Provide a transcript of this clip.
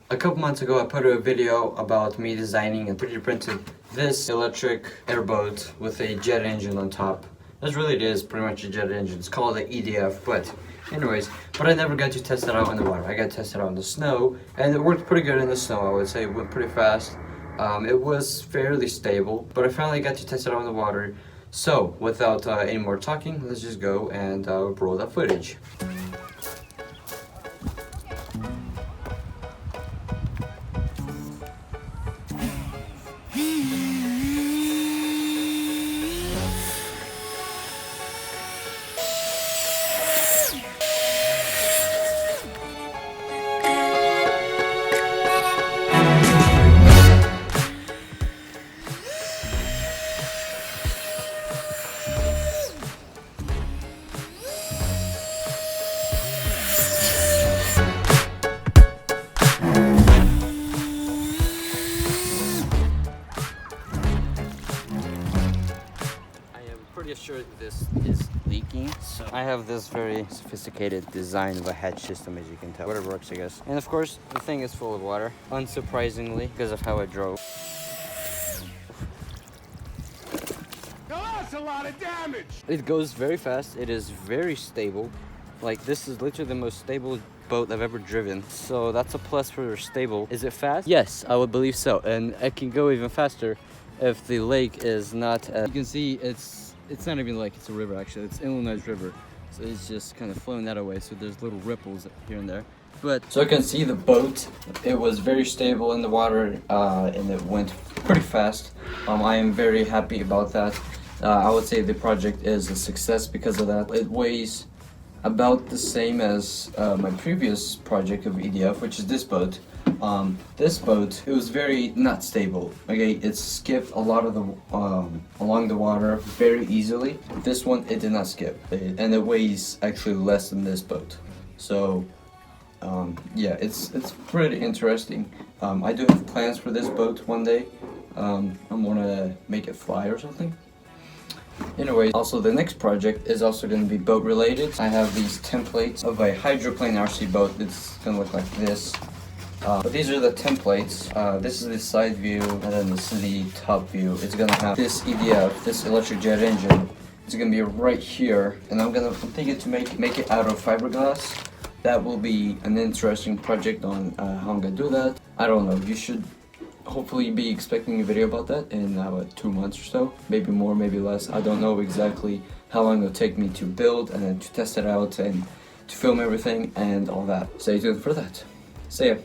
A couple months ago, I put a video about me designing and 3D printed this electric airboat with a jet engine on top. That's really it is, pretty much a jet engine. It's called an EDF, but I never got to test it out in the water. I got to test it out in the snow, and it worked pretty good in the snow, I would say. It went pretty fast. It was fairly stable, but I finally got to test it out in the water. So, without any more talking, let's just go and roll that footage. Pretty sure this is leaking, so I have this very sophisticated design of a hatch system, as you can tell. Whatever works, I guess. And of course, the thing is full of water, unsurprisingly, because of how I drove. Now that's a lot of damage! It goes very fast. It is very stable. Like, this is literally the most stable boat I've ever driven. So that's a plus for stable. Is it fast? Yes, I would believe so. And I can go even faster if the lake is not... you can see it's not even like it's a river, actually. It's Illinois River. So it's just kind of flowing that away. So there's little ripples here and there. But so you can see the boat. It was very stable in the water, and it went pretty fast. I am very happy about that. I would say the project is a success because of that. It weighs about the same as my previous project of EDF, which is this boat. This boat, it was very not stable. Okay, it skipped a lot of the along the water very easily. This one, it did not skip, and it weighs actually less than this boat. So yeah, it's pretty interesting. I do have plans for this boat one day. I'm gonna make it fly or something. Anyway, also the next project is also going to be boat related. I have these templates of a hydroplane RC boat. It's going to look like this. But these are the templates. This is the side view, and then this is the top view. It's going to have this EDF, this electric jet engine. It's going to be right here, and I'm thinking to make it out of fiberglass. That will be an interesting project on how I'm going to do that. I don't know. You should hopefully be expecting a video about that in about 2 months or so. Maybe more, maybe less. I don't know exactly how long it'll take me to build and then to test it out and to film everything and all that. Stay tuned for that. See ya.